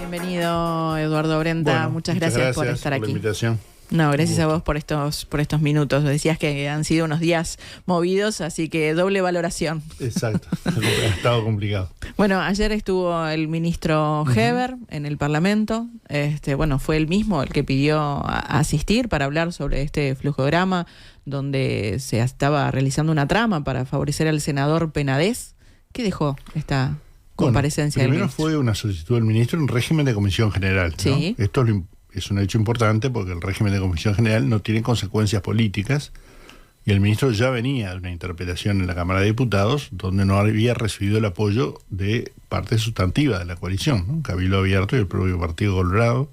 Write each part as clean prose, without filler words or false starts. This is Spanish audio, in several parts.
Bienvenido, Eduardo Brenta. Bueno, muchas gracias por estar por aquí. La invitación. No, gracias a vos por estos minutos. Decías que han sido unos días movidos, así que doble valoración. Exacto, ha estado complicado. Bueno, ayer estuvo el ministro Heber en el Parlamento. Bueno, fue él mismo el que pidió asistir para hablar sobre este flujograma donde se estaba realizando una trama para favorecer al senador Penades. ¿Qué dejó esta comparecencia del primero ministro? fue una solicitud del ministro en régimen de comisión general, ¿no? Sí. Esto es un hecho importante porque el régimen de comisión general no tiene consecuencias políticas y el ministro ya venía de una interpelación en la Cámara de Diputados donde no había recibido el apoyo de parte sustantiva de la coalición, ¿no? Cabildo Abierto y el propio Partido Colorado.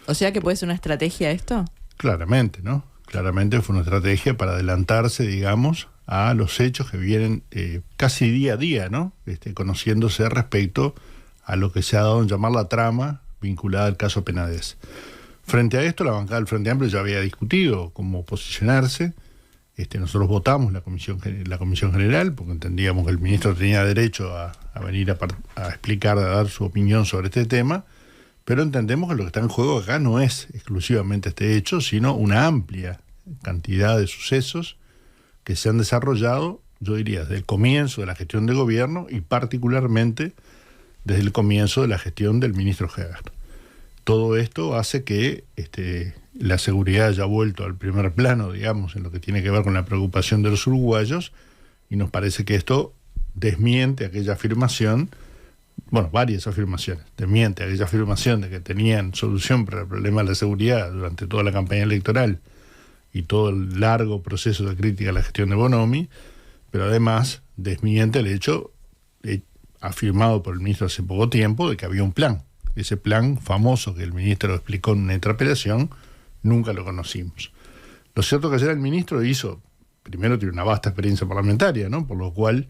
O sea que puede ser una estrategia esto. Claramente, ¿no? Claramente fue una estrategia para adelantarse, digamos, a los hechos que vienen casi día a día, ¿no? Conociéndose respecto a lo que se ha dado en llamar la trama vinculada al caso Penades. Frente a esto, la bancada del Frente Amplio ya había discutido cómo posicionarse. Nosotros votamos la comisión general porque entendíamos que el ministro tenía derecho a venir a explicar, a dar su opinión sobre este tema, pero entendemos que lo que está en juego acá no es exclusivamente este hecho, sino una amplia cantidad de sucesos que se han desarrollado, yo diría, desde el comienzo de la gestión de gobierno y particularmente desde el comienzo de la gestión del ministro Heber. Todo esto hace que la seguridad haya vuelto al primer plano, digamos, en lo que tiene que ver con la preocupación de los uruguayos, y nos parece que esto desmiente aquella afirmación, bueno, varias afirmaciones, desmiente aquella afirmación de que tenían solución para el problema de la seguridad durante toda la campaña electoral y todo el largo proceso de crítica a la gestión de Bonomi, pero además desmiente el hecho afirmado por el ministro hace poco tiempo de que había un plan. Ese plan famoso que el ministro explicó en una interpelación, nunca lo conocimos. Lo cierto es que ayer el ministro primero tiene una vasta experiencia parlamentaria, ¿no? Por lo cual,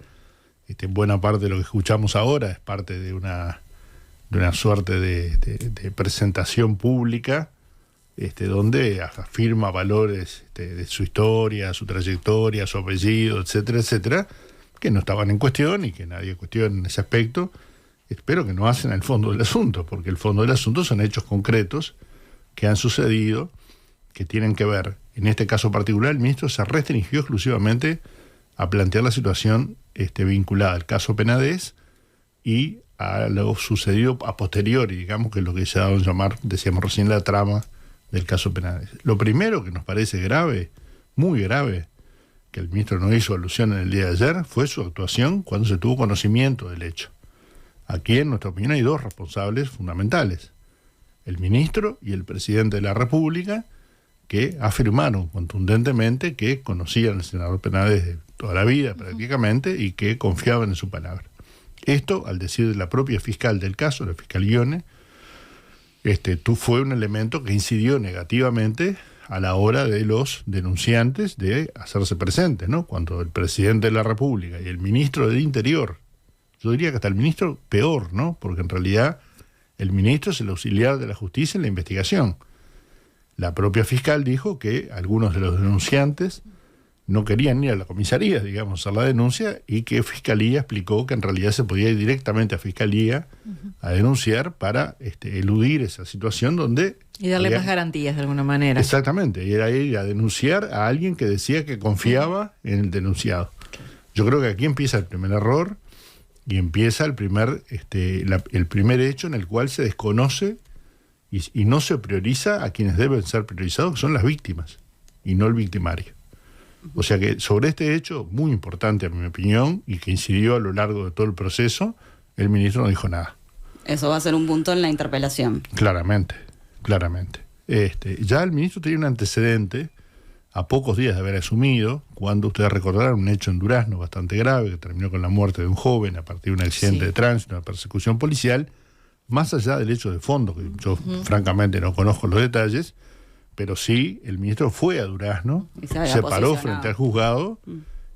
buena parte de lo que escuchamos ahora es parte de una suerte de presentación pública, donde afirma valores de su historia, su trayectoria, su apellido, etcétera, etcétera, que no estaban en cuestión y que nadie cuestiona en ese aspecto. Espero que no hacen el fondo del asunto, porque el fondo del asunto son hechos concretos que han sucedido, que tienen que ver, en este caso particular, el ministro se restringió exclusivamente a plantear la situación vinculada al caso Penades y a lo sucedido a posteriori, digamos, que es lo que se ha dado en llamar, decíamos recién, la trama del caso Penades. Lo primero que nos parece grave, muy grave, que el ministro no hizo alusión en el día de ayer, fue su actuación cuando se tuvo conocimiento del hecho. Aquí, en nuestra opinión, hay dos responsables fundamentales: el ministro y el presidente de la República, que afirmaron contundentemente que conocían al senador Penades de toda la vida prácticamente y que confiaban en su palabra. Esto, al decir de la propia fiscal del caso, la fiscal Ione, fue un elemento que incidió negativamente a la hora de los denunciantes de hacerse presentes, ¿no? Cuando el presidente de la República y el ministro del Interior, yo diría que hasta el ministro peor, ¿no? Porque en realidad el ministro es el auxiliar de la justicia en la investigación. La propia fiscal dijo que algunos de los denunciantes no querían ir a la comisaría, digamos, a hacer la denuncia, y que Fiscalía explicó que en realidad se podía ir directamente a Fiscalía a denunciar para eludir esa situación donde... Y darle más garantías de alguna manera. Exactamente, y era ir a denunciar a alguien que decía que confiaba en el denunciado. Yo creo que aquí empieza el primer error y empieza el primer hecho en el cual se desconoce y no se prioriza a quienes deben ser priorizados, que son las víctimas, y no el victimario. O sea que sobre este hecho, muy importante a mi opinión, y que incidió a lo largo de todo el proceso, el ministro no dijo nada. Eso va a ser un punto en la interpelación. Claramente. Ya el ministro tenía un antecedente a pocos días de haber asumido, cuando ustedes recordarán un hecho en Durazno bastante grave, que terminó con la muerte de un joven a partir de un accidente de tránsito, una persecución policial, más allá del hecho de fondo, que yo francamente no conozco los detalles, pero sí, el ministro fue a Durazno, se paró frente al juzgado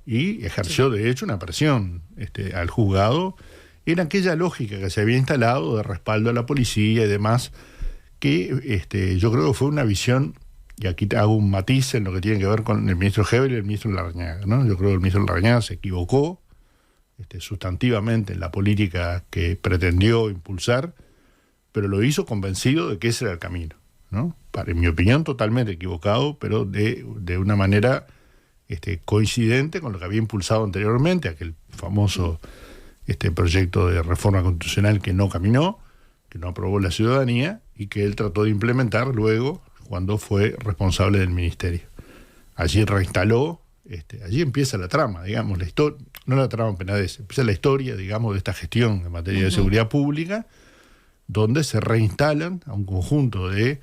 y ejerció de hecho una presión al juzgado en aquella lógica que se había instalado de respaldo a la policía y demás, que yo creo que fue una visión, y aquí hago un matiz en lo que tiene que ver con el ministro Heber y el ministro Larrañaga, ¿no? Yo creo que el ministro Larrañaga se equivocó sustantivamente en la política que pretendió impulsar, pero lo hizo convencido de que ese era el camino, ¿no? En mi opinión, totalmente equivocado, pero de una manera coincidente con lo que había impulsado anteriormente, aquel famoso proyecto de reforma constitucional que no caminó, que no aprobó la ciudadanía y que él trató de implementar luego cuando fue responsable del ministerio. Allí reinstaló, allí empieza la trama, digamos, la historia, no la trama Penades, empieza la historia, digamos, de esta gestión en materia de seguridad pública, donde se reinstalan a un conjunto de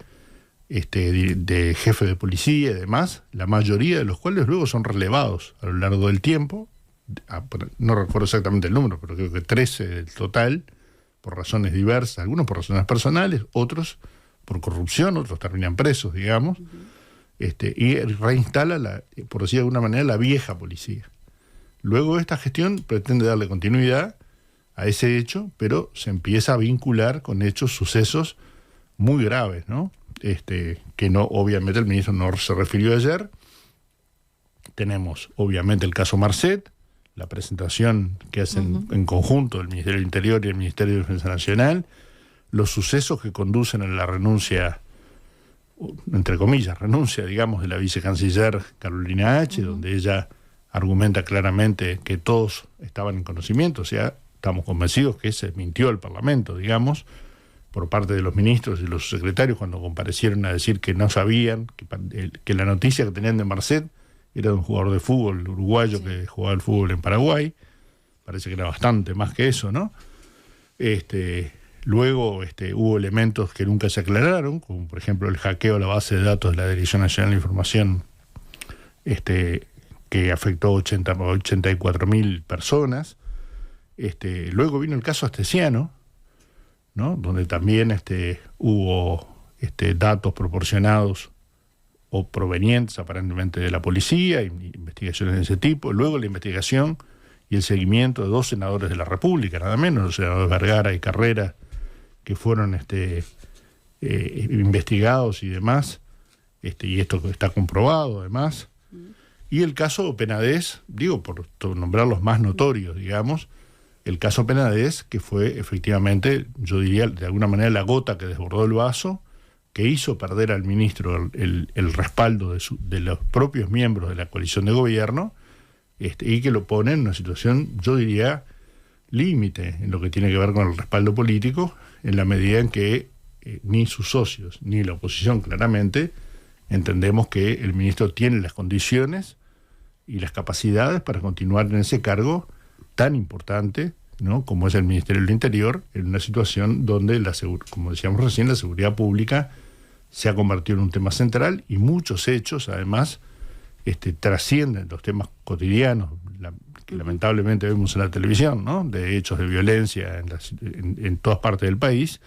jefes de policía y demás, la mayoría de los cuales luego son relevados a lo largo del tiempo, no recuerdo exactamente el número, pero creo que 13 del total, por razones diversas, algunos por razones personales, otros por corrupción, otros terminan presos, digamos, y reinstala, por decir de alguna manera, la vieja policía. Luego esta gestión pretende darle continuidad a ese hecho, pero se empieza a vincular con hechos, sucesos muy graves, ¿no? Que no, obviamente el ministro no se refirió ayer. Tenemos, obviamente, el caso Marcet, la presentación que hacen en conjunto el Ministerio del Interior y el Ministerio de Defensa Nacional, los sucesos que conducen a la renuncia, entre comillas, renuncia, digamos, de la vicecanciller Carolina H., donde ella argumenta claramente que todos estaban en conocimiento, o sea, estamos convencidos que se mintió al Parlamento, digamos, por parte de los ministros y los secretarios cuando comparecieron a decir que no sabían, que la noticia que tenían de Marcet era de un jugador de fútbol uruguayo que jugaba al fútbol en Paraguay. Parece que era bastante más que eso, ¿no? Luego hubo elementos que nunca se aclararon, como por ejemplo el hackeo a la base de datos de la Dirección Nacional de Información, que afectó a 84.000 personas. Luego vino el caso Astesiano, ¿no? Donde también hubo datos proporcionados o provenientes aparentemente de la policía, investigaciones de ese tipo. Luego la investigación y el seguimiento de 2 senadores de la República, nada menos, los senadores Vergara y Carrera, que fueron investigados y demás, y esto está comprobado además. Y el caso Penades, digo, por nombrar los más notorios, digamos, el caso Penades, que fue efectivamente, yo diría, de alguna manera la gota que desbordó el vaso, que hizo perder al ministro el respaldo de los propios miembros de la coalición de gobierno, y que lo pone en una situación, yo diría, límite en lo que tiene que ver con el respaldo político, en la medida en que ni sus socios, ni la oposición claramente, entendemos que el ministro tiene las condiciones y las capacidades para continuar en ese cargo tan importante, ¿no?, como es el Ministerio del Interior, en una situación donde, como decíamos recién, la seguridad pública se ha convertido en un tema central y muchos hechos, además, trascienden los temas cotidianos que lamentablemente vemos en la televisión, ¿no?, de hechos de violencia en todas partes del país,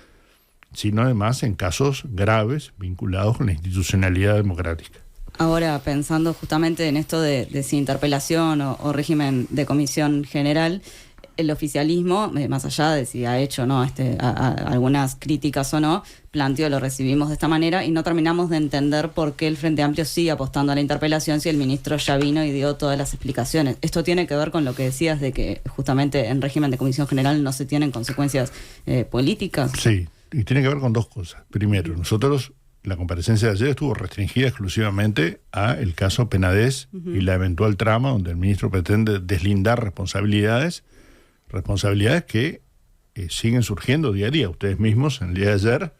sino además en casos graves vinculados con la institucionalidad democrática. Ahora, pensando justamente en esto de si interpelación o régimen de comisión general, el oficialismo, más allá de si ha hecho no algunas críticas o no, planteó, lo recibimos de esta manera y no terminamos de entender por qué el Frente Amplio sigue apostando a la interpelación si el ministro ya vino y dio todas las explicaciones. Esto tiene que ver con lo que decías de que justamente en régimen de comisión general no se tienen consecuencias políticas. Sí, y tiene que ver con 2 cosas. Primero, nosotros, la comparecencia de ayer estuvo restringida exclusivamente a el caso Penades y la eventual trama donde el ministro pretende deslindar responsabilidades que siguen surgiendo día a día. Ustedes mismos, en el día de ayer,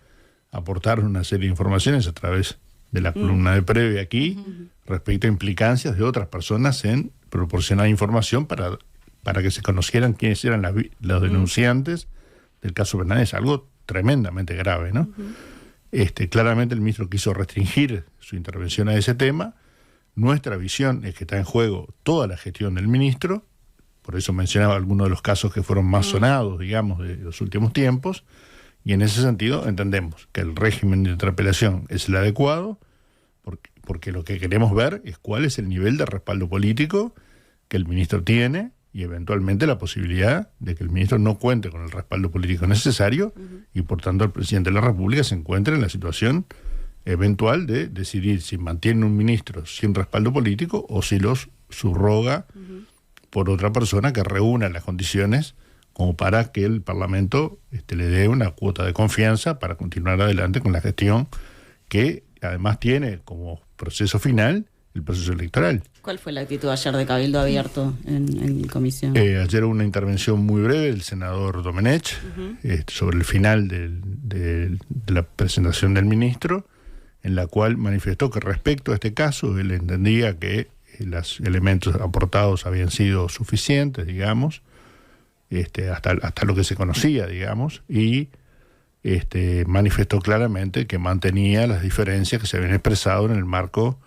aportaron una serie de informaciones a través de la columna de previa aquí respecto a implicancias de otras personas en proporcionar información para que se conocieran quiénes eran los denunciantes del caso Penades, algo tremendamente grave, ¿no? Claramente el ministro quiso restringir su intervención a ese tema. Nuestra visión es que está en juego toda la gestión del ministro, por eso mencionaba algunos de los casos que fueron más sonados, digamos, de los últimos tiempos, y en ese sentido entendemos que el régimen de interpelación es el adecuado, porque lo que queremos ver es cuál es el nivel de respaldo político que el ministro tiene, y eventualmente la posibilidad de que el ministro no cuente con el respaldo político necesario y por tanto el presidente de la República se encuentre en la situación eventual de decidir si mantiene un ministro sin respaldo político o si los subroga por otra persona que reúna las condiciones como para que el Parlamento le dé una cuota de confianza para continuar adelante con la gestión que además tiene como proceso final el proceso electoral. ¿Cuál fue la actitud ayer de Cabildo Abierto en comisión? Ayer hubo una intervención muy breve del senador Domenech sobre el final de la presentación del ministro, en la cual manifestó que respecto a este caso él entendía que los elementos aportados habían sido suficientes, digamos, hasta lo que se conocía, digamos, y manifestó claramente que mantenía las diferencias que se habían expresado en el marco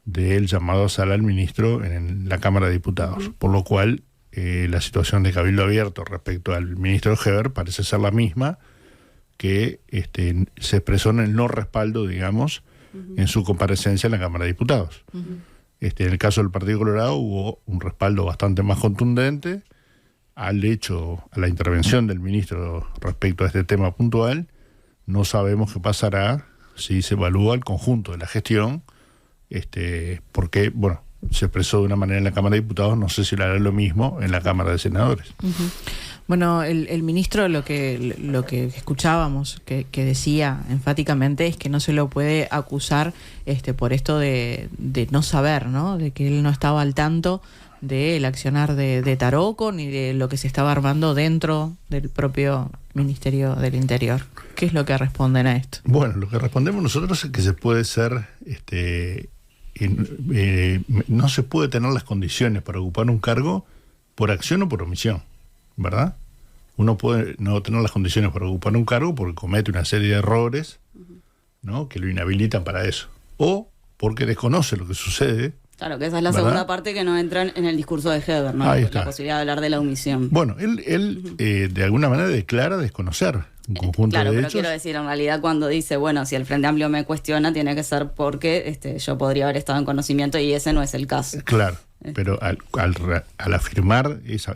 del llamado a sala al ministro en la Cámara de Diputados, por lo cual la situación de Cabildo Abierto respecto al ministro Heber parece ser la misma que se expresó en el no respaldo, digamos, en su comparecencia en la Cámara de Diputados. En el caso del Partido Colorado hubo un respaldo bastante más contundente a la intervención del ministro respecto a este tema puntual. No sabemos qué pasará si se evalúa el conjunto de la gestión, porque, bueno, se expresó de una manera en la Cámara de Diputados, no sé si lo hará lo mismo en la Cámara de Senadores. Bueno, el ministro lo que escuchábamos que decía enfáticamente es que no se lo puede acusar por esto de no saber, ¿no? De que él no estaba al tanto del accionar de Taroco ni de lo que se estaba armando dentro del propio Ministerio del Interior. ¿Qué es lo que responden a esto? Bueno, lo que respondemos nosotros es que se puede ser, no se puede tener las condiciones para ocupar un cargo por acción o por omisión, ¿verdad? Uno puede no tener las condiciones para ocupar un cargo porque comete una serie de errores, ¿no?, que lo inhabilitan para eso, o porque desconoce lo que sucede. Claro, que esa es la ¿verdad? Segunda parte que no entra en el discurso de Heber, ¿no? Ahí está. La posibilidad de hablar de la omisión. Bueno, él de alguna manera declara desconocer un conjunto claro, de pero hechos. quiero decir, en realidad cuando dice, bueno, si el Frente Amplio me cuestiona, tiene que ser porque yo podría haber estado en conocimiento y ese no es el caso. Claro, pero al afirmar esa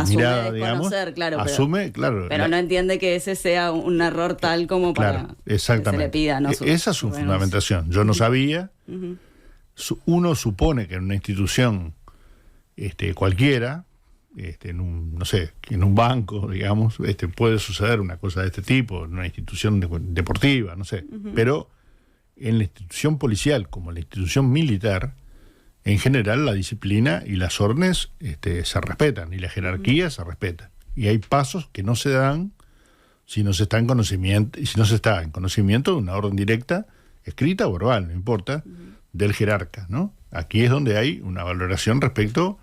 mirada, digamos, claro, asume, pero no entiende que ese sea un error tal como para que se le pida. ¿No? Esa es su fundamentación. Yo no sabía. Uno supone que en una institución cualquiera, en un banco, digamos, puede suceder una cosa de este tipo, en una institución deportiva, no sé. Pero en la institución policial, como en la institución militar, en general la disciplina y las órdenes se respetan, y la jerarquía se respeta. Y hay pasos que no se dan si no se está en conocimiento de una orden directa, escrita o verbal, no importa, del jerarca, ¿no? Aquí es donde hay una valoración respecto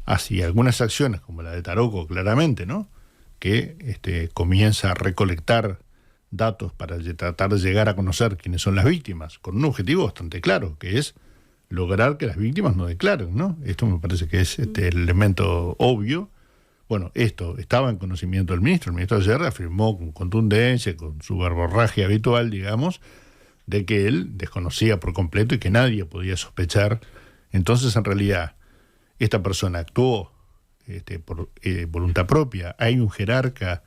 a si algunas acciones, como la de Taroco, claramente, ¿no?, que comienza a recolectar datos para tratar de llegar a conocer quiénes son las víctimas, con un objetivo bastante claro, que es lograr que las víctimas no declaren, ¿no? Esto me parece que es el elemento obvio. Bueno, esto estaba en conocimiento del ministro. El ministro ayer afirmó con contundencia, con su verborragia habitual, digamos, de que él desconocía por completo y que nadie podía sospechar. Entonces, en realidad, esta persona actuó por voluntad propia. Hay un jerarca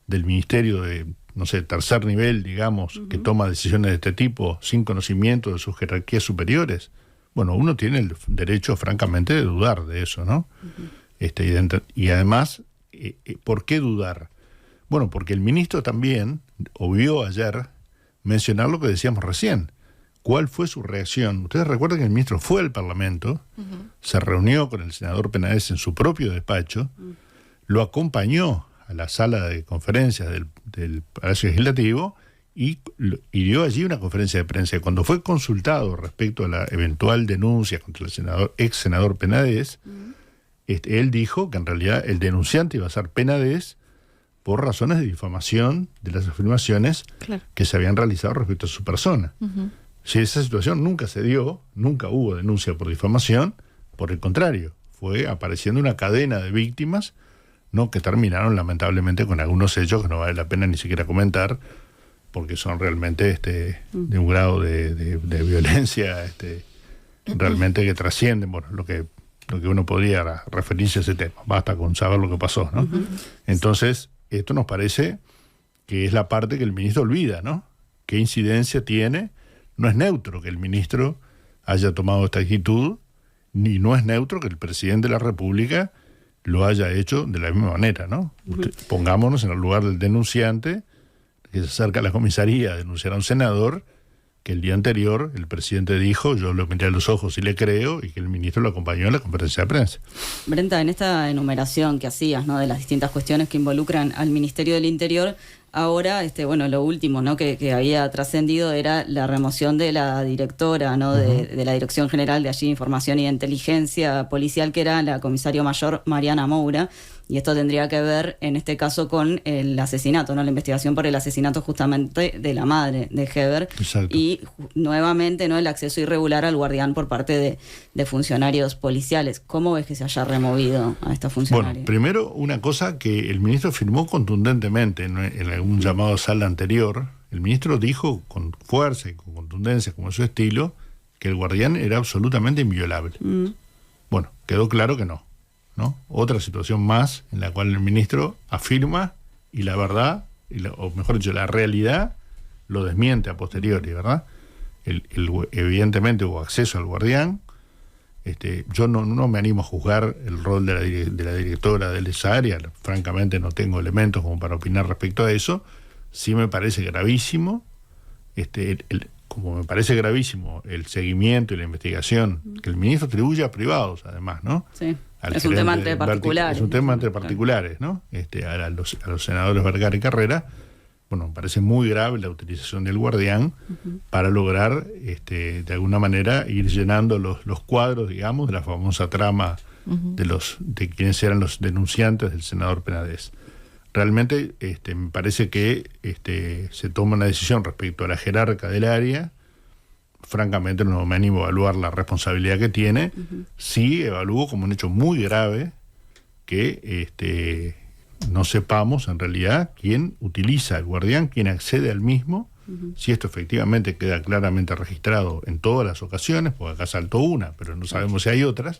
del ministerio de, no sé, tercer nivel, digamos, que toma decisiones de este tipo sin conocimiento de sus jerarquías superiores. Bueno, uno tiene el derecho, francamente, de dudar de eso, ¿no? Y además, ¿por qué dudar? Bueno, porque el ministro también obvió ayer mencionar lo que decíamos recién. ¿Cuál fue su reacción? Ustedes recuerdan que el ministro fue al Parlamento, se reunió con el senador Penades en su propio despacho, lo acompañó a la sala de conferencias del Palacio Legislativo y dio allí una conferencia de prensa. Cuando fue consultado respecto a la eventual denuncia contra el ex senador Penades, él dijo que en realidad el denunciante iba a ser Penades por razones de difamación de las afirmaciones que se habían realizado respecto a su persona. Si esa situación nunca se dio, nunca hubo denuncia por difamación, por el contrario, fue apareciendo una cadena de víctimas, ¿no?, que terminaron lamentablemente con algunos hechos que no vale la pena ni siquiera comentar, porque son realmente de un grado de violencia realmente que trascienden lo que uno podría referirse a ese tema. Basta con saber lo que pasó, ¿no? Entonces, esto nos parece que es la parte que el ministro olvida, ¿no? ¿Qué incidencia tiene? No es neutro que el ministro haya tomado esta actitud, ni no es neutro que el presidente de la República lo haya hecho de la misma manera, ¿no? Pongámonos en el lugar del denunciante que se acerca a la comisaría a denunciar a un senador que el día anterior el presidente dijo, yo lo miré a los ojos y le creo, y que el ministro lo acompañó en la conferencia de prensa. Brenta, en esta enumeración que hacías, ¿no?, de las distintas cuestiones que involucran al Ministerio del Interior, ahora, lo último, ¿no?, que había trascendido era la remoción de la directora, ¿no?, de la Dirección General de allí Información y Inteligencia Policial, que era la comisario mayor Mariana Moura. Y esto tendría que ver, en este caso, con el asesinato, ¿no?, la investigación por el asesinato justamente de la madre de Heber. Exacto. Y nuevamente, ¿no?, el acceso irregular al guardián por parte de funcionarios policiales. ¿Cómo ves que se haya removido a esta funcionaria? Bueno, primero, una cosa que el ministro afirmó contundentemente en algún llamado a sala anterior. El ministro dijo con fuerza y con contundencia, como es su estilo, que el guardián era absolutamente inviolable. Bueno, quedó claro que no. Otra situación más en la cual el ministro afirma y la verdad, o mejor dicho, la realidad lo desmiente a posteriori, ¿verdad? Evidentemente hubo acceso al guardián. Yo no me animo a juzgar el rol de la directora de esa área, francamente no tengo elementos como para opinar respecto a eso. Sí me parece gravísimo, como me parece gravísimo el seguimiento y la investigación que el ministro atribuye a privados, además, ¿no? Sí. Es un tema entre particulares. Es un tema entre particulares, ¿no? A los senadores Vergara y Carrera. Bueno, me parece muy grave la utilización del guardián para lograr, de alguna manera, ir llenando los cuadros, digamos, de la famosa trama de quienes eran los denunciantes del senador Penades. Realmente me parece que se toma una decisión respecto a la jerarca del área. Francamente no me animo a evaluar la responsabilidad que tiene. Sí evalúo como un hecho muy grave que no sepamos en realidad quién utiliza el guardián, quién accede al mismo, si esto efectivamente queda claramente registrado en todas las ocasiones, porque acá saltó una, pero no sabemos si hay otras,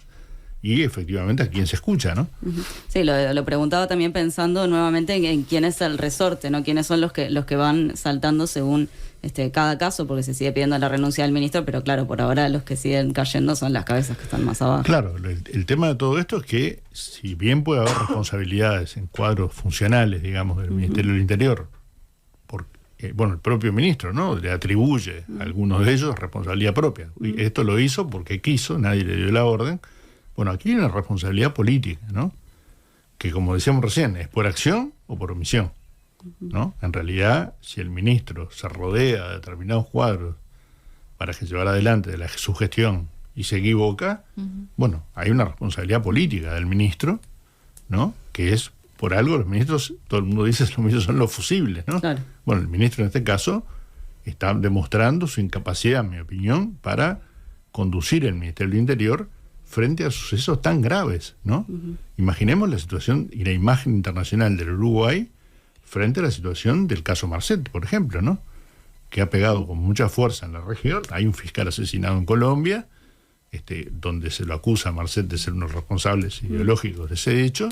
y efectivamente a quién se escucha, ¿no? Sí, lo preguntaba también pensando nuevamente en quién es el resorte, ¿no? Quiénes son los que van saltando según cada caso, porque se sigue pidiendo la renuncia del ministro, pero claro, por ahora los que siguen cayendo son las cabezas que están más abajo. Claro, el tema de todo esto es que si bien puede haber responsabilidades en cuadros funcionales, digamos, del Ministerio del Interior, porque, el propio ministro, ¿no?, le atribuye a algunos de ellos responsabilidad propia. Y esto lo hizo porque quiso, nadie le dio la orden. Bueno, aquí hay una responsabilidad política, ¿no?, que, como decíamos recién, es por acción o por omisión, ¿no? En realidad, si el ministro se rodea de determinados cuadros para que llevar adelante su gestión y se equivoca, bueno, hay una responsabilidad política del ministro, ¿no?, que es por algo. Los ministros, todo el mundo dice, los ministros son los fusibles, ¿no? Claro. Bueno, el ministro en este caso está demostrando su incapacidad, en mi opinión, para conducir el Ministerio del Interior frente a sucesos tan graves, ¿no? Imaginemos la situación y la imagen internacional del Uruguay frente a la situación del caso Marcet, por ejemplo, ¿no?, que ha pegado con mucha fuerza en la región. Hay un fiscal asesinado en Colombia, donde se lo acusa a Marcet de ser unos responsables ideológicos de ese hecho,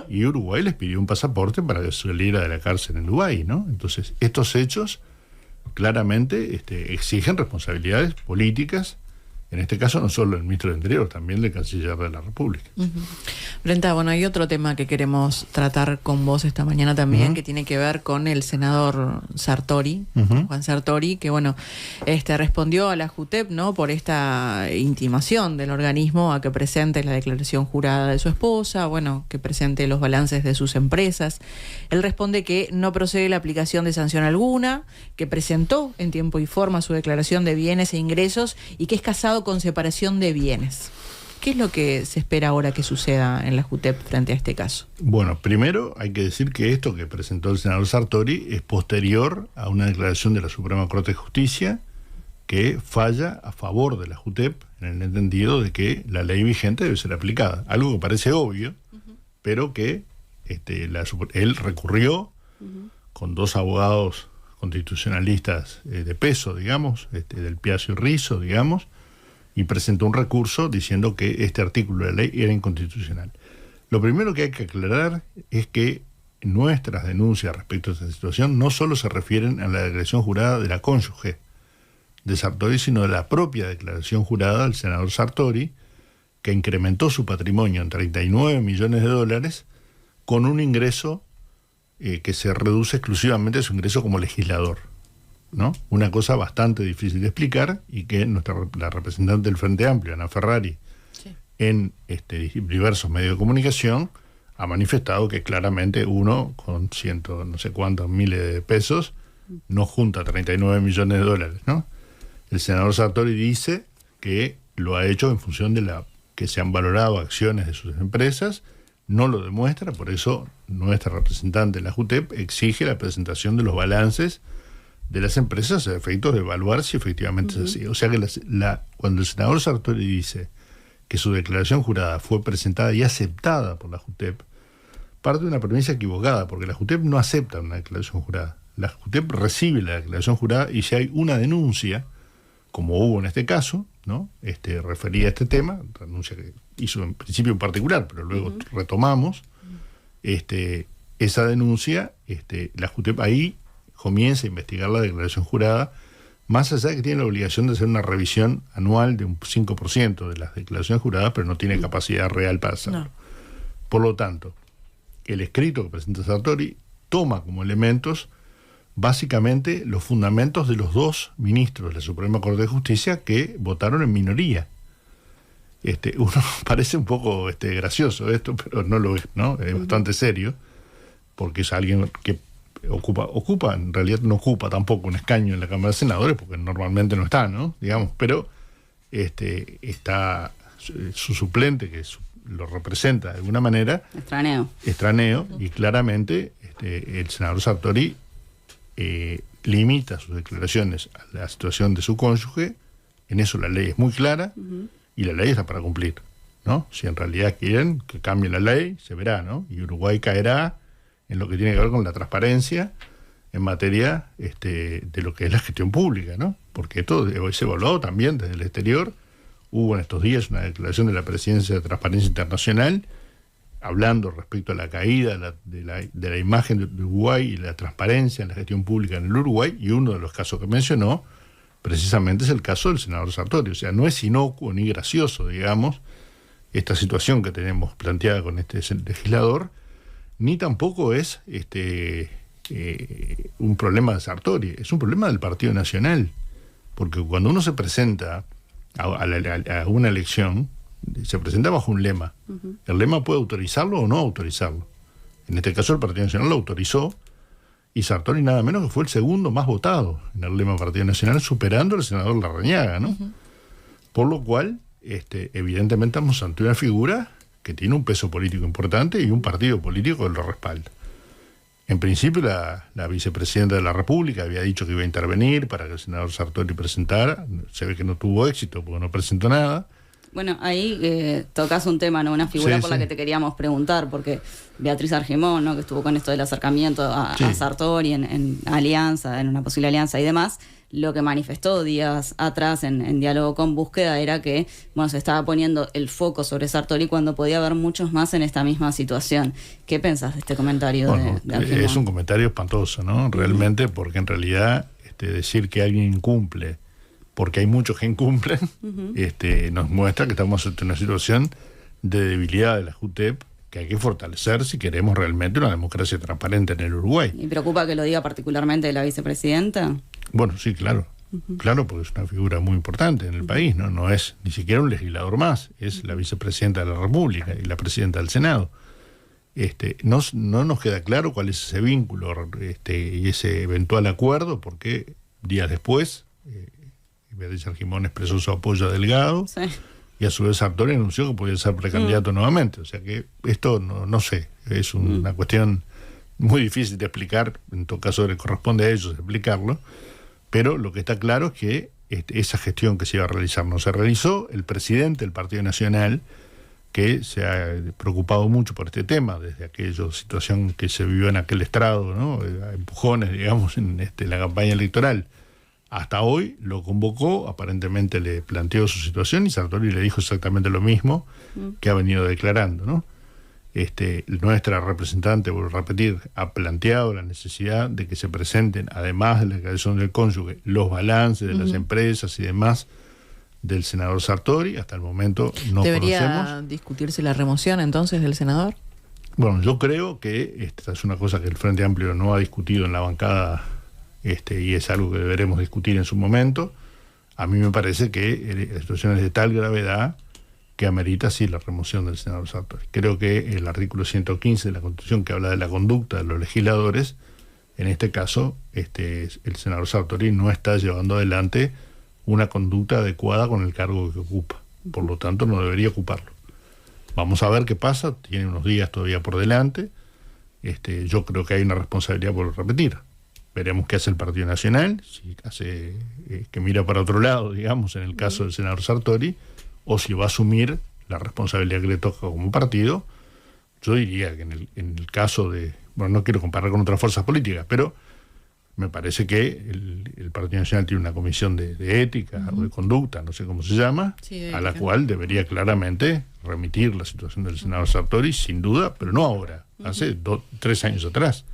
y Uruguay les pidió un pasaporte para que saliera de la cárcel en Uruguay, ¿no? Entonces, estos hechos claramente exigen responsabilidades políticas, en este caso no solo del ministro del Interior, también del canciller de la República. Brenta, hay otro tema que queremos tratar con vos esta mañana también, que tiene que ver con el senador Sartori, Juan Sartori, que respondió a la JUTEP, ¿no?, por esta intimación del organismo a que presente la declaración jurada de su esposa, que presente los balances de sus empresas. Él responde que no procede la aplicación de sanción alguna, que presentó en tiempo y forma su declaración de bienes e ingresos y que es casado con separación de bienes. ¿Qué es lo que se espera ahora que suceda en la JUTEP frente a este caso? Bueno, primero hay que decir que esto que presentó el senador Sartori es posterior a una declaración de la Suprema Corte de Justicia que falla a favor de la JUTEP en el entendido de que la ley vigente debe ser aplicada. Algo que parece obvio, pero que él recurrió con dos abogados constitucionalistas de peso, digamos, del Piazzo y Rizzo, digamos, y presentó un recurso diciendo que este artículo de la ley era inconstitucional. Lo primero que hay que aclarar es que nuestras denuncias respecto a esta situación no solo se refieren a la declaración jurada de la cónyuge de Sartori, sino de la propia declaración jurada del senador Sartori, que incrementó su patrimonio en 39 millones de dólares con un ingreso que se reduce exclusivamente a su ingreso como legislador, ¿no? Una cosa bastante difícil de explicar y que la representante del Frente Amplio, Ana Ferrari, sí, en diversos medios de comunicación, ha manifestado que claramente uno con no sé cuántos miles de pesos no junta 39 millones de dólares, ¿no? El senador Sartori dice que lo ha hecho en función de que se han valorado acciones de sus empresas, no lo demuestra, por eso nuestra representante en la JUTEP exige la presentación de los balances de las empresas a efectos de evaluar si efectivamente es así. O sea que cuando el senador Sartori dice que su declaración jurada fue presentada y aceptada por la JUTEP, parte de una premisa equivocada, porque la JUTEP no acepta una declaración jurada. La JUTEP recibe la declaración jurada y si hay una denuncia, como hubo en este caso, ¿no? Refería a este tema, denuncia que hizo en principio en particular, pero luego retomamos, esa denuncia, la JUTEP ahí comienza a investigar la declaración jurada, más allá de que tiene la obligación de hacer una revisión anual de un 5% de las declaraciones juradas, pero no tiene capacidad real para hacerlo. No. Por lo tanto, el escrito que presenta Sartori toma como elementos básicamente los fundamentos de los dos ministros de la Suprema Corte de Justicia que votaron en minoría. Uno parece un poco gracioso esto, pero no lo es, ¿no? Es bastante serio, porque es alguien que ocupa, en realidad no ocupa tampoco un escaño en la Cámara de Senadores, porque normalmente no está, ¿no? Digamos, pero está su suplente, que lo representa de alguna manera. Extraneo, y claramente el senador Sartori limita sus declaraciones a la situación de su cónyuge. En eso la ley es muy clara y la ley está para cumplir, ¿no? Si en realidad quieren que cambie la ley, se verá, ¿no? Y Uruguay caerá en lo que tiene que ver con la transparencia en materia de lo que es la gestión pública, ¿no? Porque esto es evaluado también desde el exterior. Hubo en estos días una declaración de la Presidencia de Transparencia Internacional hablando respecto a la caída de la imagen de Uruguay y la transparencia en la gestión pública en el Uruguay, y uno de los casos que mencionó precisamente es el caso del senador Sartori. O sea, no es inocuo ni gracioso, digamos, esta situación que tenemos planteada con este legislador, ni tampoco es un problema de Sartori, es un problema del Partido Nacional, porque cuando uno se presenta a una elección, se presenta bajo un lema. El lema puede autorizarlo o no autorizarlo. En este caso el Partido Nacional lo autorizó, y Sartori nada menos que fue el segundo más votado en el lema Partido Nacional, superando al senador Larrañaga, ¿no? Por lo cual, evidentemente estamos ante una figura que tiene un peso político importante y un partido político que lo respalda. En principio la vicepresidenta de la República había dicho que iba a intervenir para que el senador Sartori presentara. Se ve que no tuvo éxito porque no presentó nada. Bueno, ahí tocas un tema, ¿no? Una figura por la que te queríamos preguntar, porque Beatriz Argimón, ¿no? Que estuvo con esto del acercamiento a Sartori en alianza, en una posible alianza y demás, lo que manifestó días atrás en diálogo con Búsqueda era que, bueno, se estaba poniendo el foco sobre Sartori cuando podía haber muchos más en esta misma situación. ¿Qué pensás de este comentario de Argimón? Es un comentario espantoso, ¿no? Realmente, porque en realidad decir que alguien incumple porque hay muchos que incumplen, nos muestra que estamos ante una situación de debilidad de la JUTEP que hay que fortalecer si queremos realmente una democracia transparente en el Uruguay. ¿Y preocupa que lo diga particularmente la vicepresidenta? Bueno, sí, claro. Claro, porque es una figura muy importante en el país, ¿no? No es ni siquiera un legislador más, es la vicepresidenta de la República y la presidenta del Senado. No nos queda claro cuál es ese vínculo y ese eventual acuerdo, porque días después Beatriz Argimón expresó su apoyo a Delgado, y a su vez Sartori anunció que podía ser precandidato nuevamente. O sea que esto no sé, es una cuestión muy difícil de explicar. En todo caso le corresponde a ellos explicarlo, pero lo que está claro es que esa gestión que se iba a realizar no se realizó. El presidente del Partido Nacional, que se ha preocupado mucho por este tema desde aquella situación que se vivió en aquel estrado, ¿no? A empujones, digamos, en la campaña electoral, hasta hoy lo convocó, aparentemente le planteó su situación y Sartori le dijo exactamente lo mismo que ha venido declarando, ¿no? Nuestra representante, vuelvo a repetir, ha planteado la necesidad de que se presenten, además de la declaración del cónyuge, los balances de las empresas y demás del senador Sartori. Hasta el momento no ¿Debería conocemos. discutirse la remoción entonces del senador? Bueno, yo creo que esta es una cosa que el Frente Amplio no ha discutido en la bancada, y es algo que deberemos discutir en su momento. A mí me parece que la situación es de tal gravedad que amerita sí la remoción del senador Sartori. Creo que el artículo 115 de la Constitución, que habla de la conducta de los legisladores, en este caso el senador Sartori no está llevando adelante una conducta adecuada con el cargo que ocupa. Por lo tanto, no debería ocuparlo. Vamos a ver qué pasa, tiene unos días todavía por delante. Yo creo que hay una responsabilidad por repetir. Veremos qué hace el Partido Nacional, si hace que mira para otro lado, digamos, en el caso del senador Sartori, o si va a asumir la responsabilidad que le toca como partido. Yo diría que en el caso de... Bueno, no quiero comparar con otras fuerzas políticas, pero me parece que el Partido Nacional tiene una comisión de ética o de conducta, no sé cómo se llama, sí, a la cual debería claramente remitir la situación del senador Sartori, sin duda, pero no ahora, hace 3 años atrás,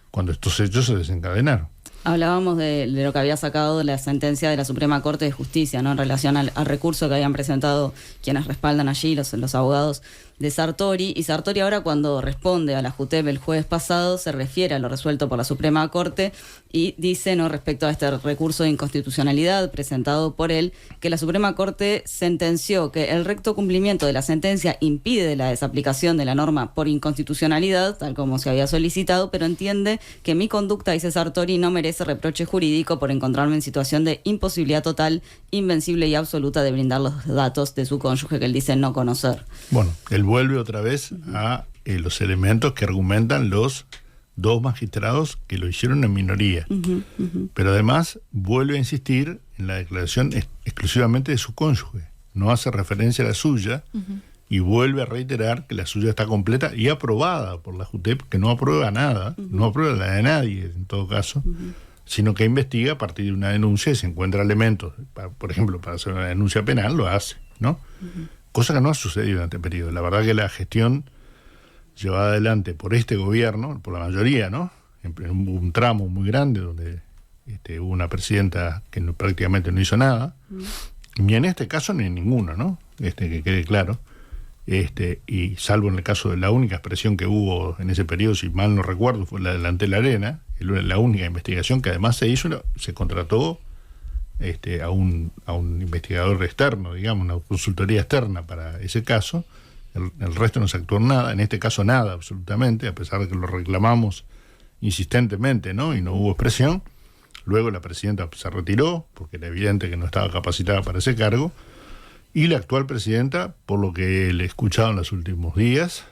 cuando estos hechos se desencadenaron. Hablábamos de lo que había sacado la sentencia de la Suprema Corte de Justicia, ¿no? En relación al recurso que habían presentado quienes respaldan allí, los abogados de Sartori. Y Sartori ahora, cuando responde a la JUTEP el jueves pasado, se refiere a lo resuelto por la Suprema Corte y dice, ¿no?, respecto a este recurso de inconstitucionalidad presentado por él, que la Suprema Corte sentenció que el recto cumplimiento de la sentencia impide la desaplicación de la norma por inconstitucionalidad, tal como se había solicitado, pero entiende que mi conducta, dice Sartori, no merece reproche jurídico por encontrarme en situación de imposibilidad total, invencible y absoluta de brindar los datos de su cónyuge, que él dice no conocer. Bueno, él vuelve otra vez a los elementos que argumentan los 2 magistrados que lo hicieron en minoría. Pero además vuelve a insistir en la declaración exclusivamente de su cónyuge. No hace referencia a la suya y vuelve a reiterar que la suya está completa y aprobada por la JUTEP, que no aprueba nada, no aprueba la de nadie en todo caso, sino que investiga a partir de una denuncia y se encuentra elementos, por ejemplo, para hacer una denuncia penal, lo hace, ¿no? Cosa que no ha sucedido en este periodo. La verdad que la gestión llevada adelante por este gobierno, por la mayoría, ¿no? En un tramo muy grande donde hubo una presidenta que prácticamente no hizo nada, ni en este caso ni en ninguno, ¿no? Que quede claro. Y salvo en el caso de la única expresión que hubo en ese periodo, si mal no recuerdo, fue la delante de la Arena, la única investigación que además se hizo, se contrató a un investigador externo, digamos, una consultoría externa para ese caso. El resto no se actuó en nada, en este caso nada absolutamente, a pesar de que lo reclamamos insistentemente, ¿no? Y no hubo expresión. Luego la presidenta se retiró, porque era evidente que no estaba capacitada para ese cargo, y la actual presidenta, por lo que le he escuchado en los últimos días,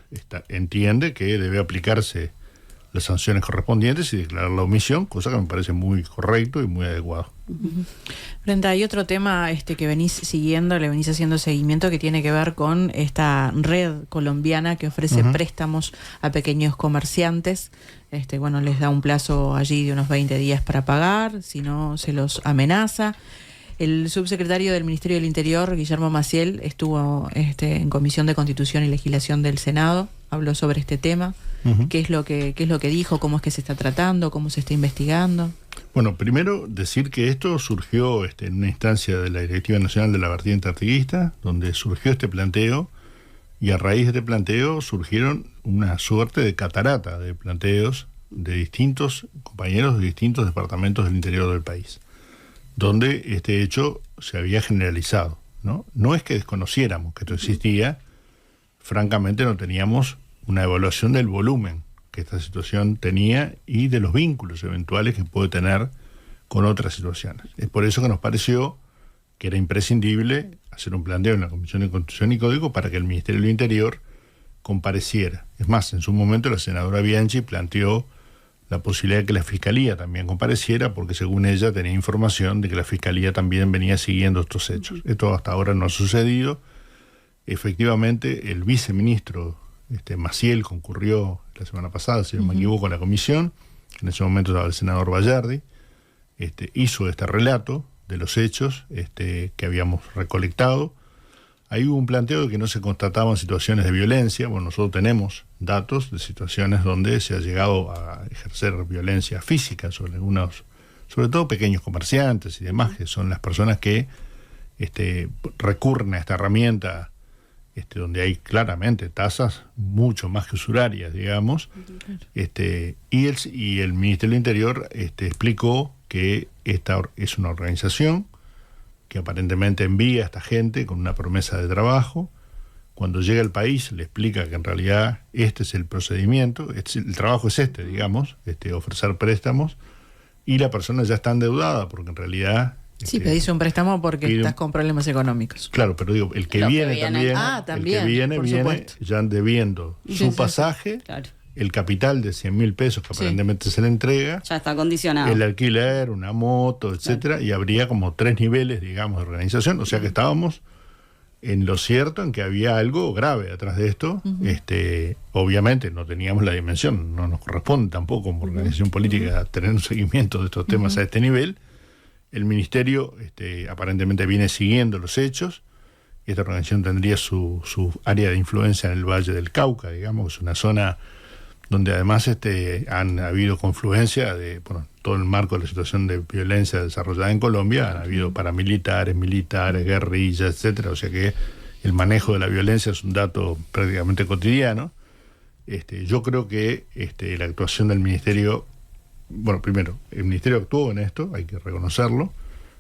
entiende que debe aplicarse las sanciones correspondientes y declarar la omisión, cosa que me parece muy correcto y muy adecuado. Brenda, hay otro tema que venís siguiendo, le venís haciendo seguimiento, que tiene que ver con esta red colombiana que ofrece préstamos a pequeños comerciantes. Les da un plazo allí de unos 20 días para pagar, si no se los amenaza. El subsecretario del Ministerio del Interior, Guillermo Maciel, estuvo en Comisión de Constitución y Legislación del Senado, habló sobre este tema. ¿Qué es lo que dijo? ¿Cómo es que se está tratando? ¿Cómo se está investigando? Bueno, primero decir que esto surgió en una instancia de la Directiva Nacional de la Vertiente Artiguista, donde surgió este planteo, y a raíz de este planteo surgieron una suerte de catarata de planteos de distintos compañeros de distintos departamentos del interior del país, donde este hecho se había generalizado, ¿no? No es que desconociéramos que esto existía, francamente no teníamos una evaluación del volumen que esta situación tenía y de los vínculos eventuales que puede tener con otras situaciones. Es por eso que nos pareció que era imprescindible hacer un planteo en la Comisión de Constitución y Código para que el Ministerio del Interior compareciera. Es más, en su momento la senadora Bianchi planteó la posibilidad de que la Fiscalía también compareciera, porque según ella tenía información de que la Fiscalía también venía siguiendo estos hechos. Esto hasta ahora no ha sucedido. Efectivamente, el viceministro Maciel concurrió la semana pasada, si no me equivoco, a la comisión. En ese momento estaba el senador Bayardi. Hizo este relato de los hechos que habíamos recolectado. Ahí hubo un planteo de que no se constataban situaciones de violencia. Bueno, nosotros tenemos datos de situaciones donde se ha llegado a ejercer violencia física sobre algunos, sobre todo pequeños comerciantes y demás, que son las personas que recurren a esta herramienta, donde hay claramente tasas mucho más que usurarias, digamos, y el Ministerio del Interior explicó que esta es una organización que aparentemente envía a esta gente con una promesa de trabajo. Cuando llega al país le explica que en realidad este es el procedimiento, el trabajo es digamos, ofrecer préstamos, y la persona ya está endeudada porque en realidad... Sí, pedís un préstamo porque estás con problemas económicos. Claro, pero digo, el que viene también, el que viene ya debiendo su pasaje, claro, el capital de 100.000 pesos que aparentemente se le entrega, ya está condicionado, el alquiler, una moto, etcétera, claro, y habría como 3 niveles, digamos, de organización, o sea que estábamos en lo cierto en que había algo grave atrás de esto. Obviamente no teníamos la dimensión, no nos corresponde tampoco como organización política tener un seguimiento de estos temas a este nivel. El ministerio aparentemente viene siguiendo los hechos. Esta organización tendría su área de influencia en el Valle del Cauca, digamos, es una zona donde además han habido confluencia de todo el marco de la situación de violencia desarrollada en Colombia. Han habido paramilitares, militares, guerrillas, etcétera. O sea que el manejo de la violencia es un dato prácticamente cotidiano. Yo creo que la actuación del ministerio... Bueno, primero, el Ministerio actuó en esto, hay que reconocerlo.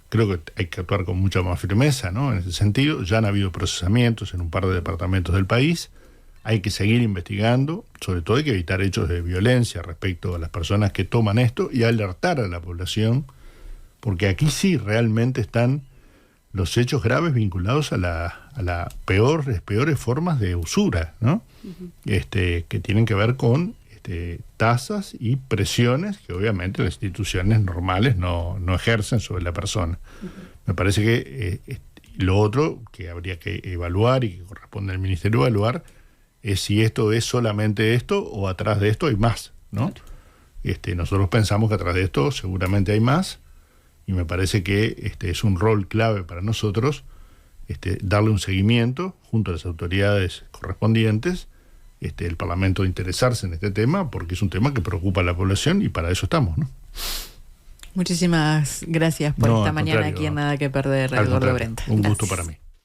Creo que hay que actuar con mucha más firmeza, ¿no? En ese sentido, ya han habido procesamientos en un par de departamentos del país. Hay que seguir investigando, sobre todo hay que evitar hechos de violencia respecto a las personas que toman esto y alertar a la población, porque aquí sí realmente están los hechos graves vinculados a las peores formas de usura, ¿no? Que tienen que ver con tasas y presiones que obviamente las instituciones normales no ejercen sobre la persona. Me parece que lo otro que habría que evaluar y que corresponde al Ministerio evaluar es si esto es solamente esto o atrás de esto hay más, ¿no? Claro. Nosotros pensamos que atrás de esto seguramente hay más, y me parece que es un rol clave para nosotros darle un seguimiento junto a las autoridades correspondientes, el Parlamento interesarse en este tema, porque es un tema que preocupa a la población y para eso estamos, ¿no? Muchísimas gracias por esta mañana aquí en Nada que Perder, Eduardo Brenta. Un gusto para mí.